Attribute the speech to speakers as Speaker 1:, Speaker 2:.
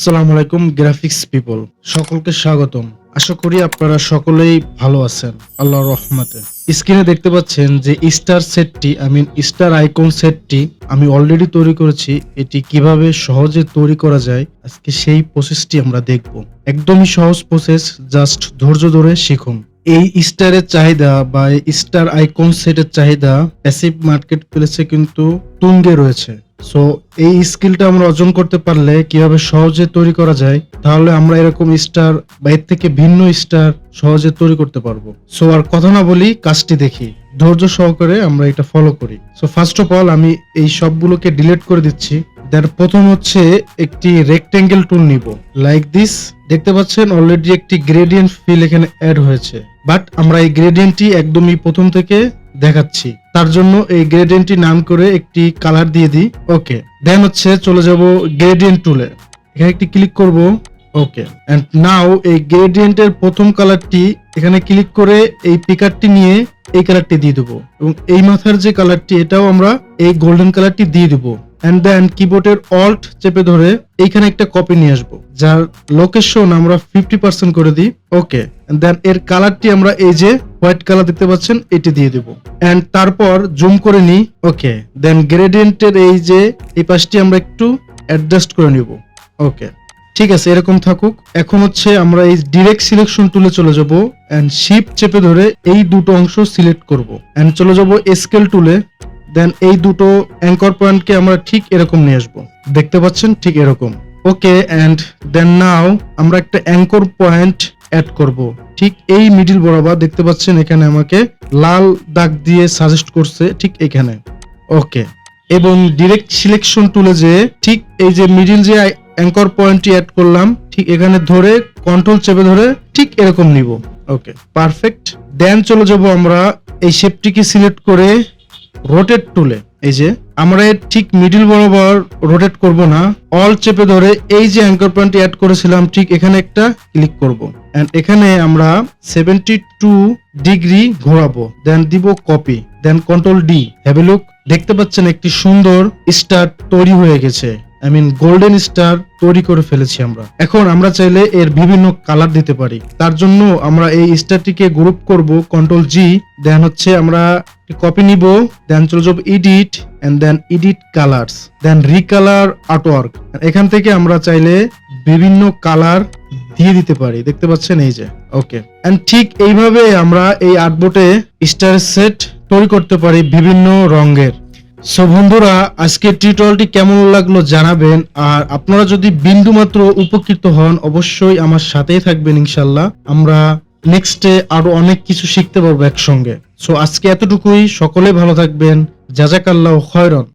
Speaker 1: আসসালামু আলাইকুম graphics people, সকলকে স্বাগতম। আশা করি আপনারা সকলেই ভালো আছেন আল্লাহর রহমতে। স্ক্রিনে দেখতে পাচ্ছেন যে স্টার সেটটি স্টার আইকন সেটটি আমি অলরেডি তৈরি করেছি। এটি কিভাবে সহজে তৈরি করা যায় আজকে সেই প্রসেসটি আমরা দেখব। একদমই সহজ প্রসেস, জাস্ট ধৈর্য ধরে শিখুন। এই স্টারের চাহিদা বা স্টার আইকন সেটের চাহিদা প্যাসিভ মার্কেট প্লেসে কিন্তু তুঙ্গে রয়েছে। সো এই স্কিলটা আমরা অর্জন করতে পারলে কিভাবে সহজে তৈরি করা যায়, তাহলে আমরা এরকম স্টার বা এর থেকে ভিন্ন স্টার সহজে তৈরি করতে পারবো। সো আর কথা না বলি, কাজটি দেখি। ধৈর্য সহকারে আমরা এটা ফলো করি। সো ফার্স্ট অফ অল আমি এই সবগুলোকে ডিলিট করে দিচ্ছি। দেন প্রথম হচ্ছে একটি রেক্টেঙ্গেল টুল নিব, লাইক দিস। দেখতে পাচ্ছেন অলরেডি একটি গ্রেডিয়েন্ট ফিল এখানে অ্যাড হয়েছে, বাট আমরা এই গ্রেডিয়েন্টটি একদমই প্রথম থেকে দেখাচ্ছি। তার জন্য এই গ্রেডিয়েন্টটি নাম করে একটি কালার দিয়ে দিই। ওকে, দেন হচ্ছে চলে যাব গ্রেডিয়েন্ট টুলে, এখানে একটি ক্লিক করব। ওকে, এন্ড নাও এই গ্রেডিয়েন্টের প্রথম কালারটি এখানে ক্লিক করে এই পিকারটি নিয়ে এই কালারটি দিয়ে দেবো, এবং এই মাথার যে কালারটি এটাও আমরা এই গোল্ডেন কালারটি দিয়ে দেবো। এন্ড দেন কিবোর্ডের অল্ট চেপে ধরে এইখানে একটা কপি নিয়ে আসবো, যার লোকেশন আমরা 50% করে দিই। ওকে, দেন এর কালারটি আমরা এই যে হোয়াইট কালার দেখতে পাচ্ছেন এটি দিয়ে দেব। এন্ড তারপর জুম করে নিই। ওকে, দেন গ্রেডিয়েন্টের এই যে এই পাশটি আমরা একটু অ্যাডজাস্ট করে নিব। ওকে, ঠিক আছে, এরকম থাকুক। এখন হচ্ছে আমরা এই ডিরেক্ট সিলেকশন টুলে চলে যাব এন্ড শিফট চেপে ধরে এই দুটো অংশ সিলেক্ট করব এন্ড চলে যাব স্কেল টুলে। দেন এই দুটো অ্যাঙ্কর পয়েন্টকে আমরা ঠিক এরকম নিয়ে আসবো, দেখতে পাচ্ছেন ঠিক এরকম। ওকে, এন্ড দেন নাও আমরা একটা অ্যাঙ্কর পয়েন্ট অ্যাড করব ঠিক এই মিডিল বরাবর। দেখতে পাচ্ছেন এখানে আমাকে লাল দাগ দিয়ে সাজেস্ট করছে ঠিক এখানে। ওকে, এবং ডিরেক্ট সিলেকশন টুলে যে ঠিক এই যে মিডিল যে অ্যাঙ্কর পয়েন্টটি অ্যাড করলাম ঠিক এখানে ধরে কন্ট্রোল চেপে ধরে ঠিক এরকম নিব। ওকে, পারফেক্ট। দেন চলে যাব আমরা এই শেপটিকে সিলেক্ট করে রোটেট টুলে। এই যে আমরা ঠিক মিডিল বরাবর রোটেট করব না, অল চেপে ধরে এই যে অ্যাঙ্কর পয়েন্ট অ্যাড করেছিলাম ঠিক এখানে একটা ক্লিক করব এন্ড এখানে আমরা 72 ডিগ্রি ঘোরাবো। দেন দিব copy, then control D. Have a look, দেখতে পাচ্ছেন একটি সুন্দর স্টার তৈরি হয়ে গেছে। গোল্ডেন স্টার তৈরি করে ফেলেছি আমরা। এখন আমরা চাইলে এর বিভিন্ন কালার দিতে পারি। তার জন্য আমরা এই স্টারটিকে গ্রুপ করব, কন্ট্রোল জি। দেন হচ্ছে আমরা কপি নিব, দেন চলে যাব edit and then edit colours, then recolour artwork. এখান থেকে আমরা চাইলে বিভিন্ন কালার দিয়ে দিতে পারি, দেখতে পাচ্ছেন এই যে। ওকে, এন্ড ঠিক এইভাবে আমরা এই আর্টবোর্ডে স্টার সেট তৈরি করতে পারি বিভিন্ন রঙের। সো বন্ধুরা, আজকের টিউটোরিয়ালটি কেমন লাগলো জানাবেন, আর আপনারা যদি বিন্দু মাত্র উপকৃত হন অবশ্যই আমার সাথেই থাকবেন। ইনশাল্লাহ আমরা নেক্সটে আরো অনেক কিছু শিখতে পারবো একসঙ্গে। সো আজকে এতটুকুই, সকলে ভালো থাকবেন। জাযাকাল্লাহু খায়রান।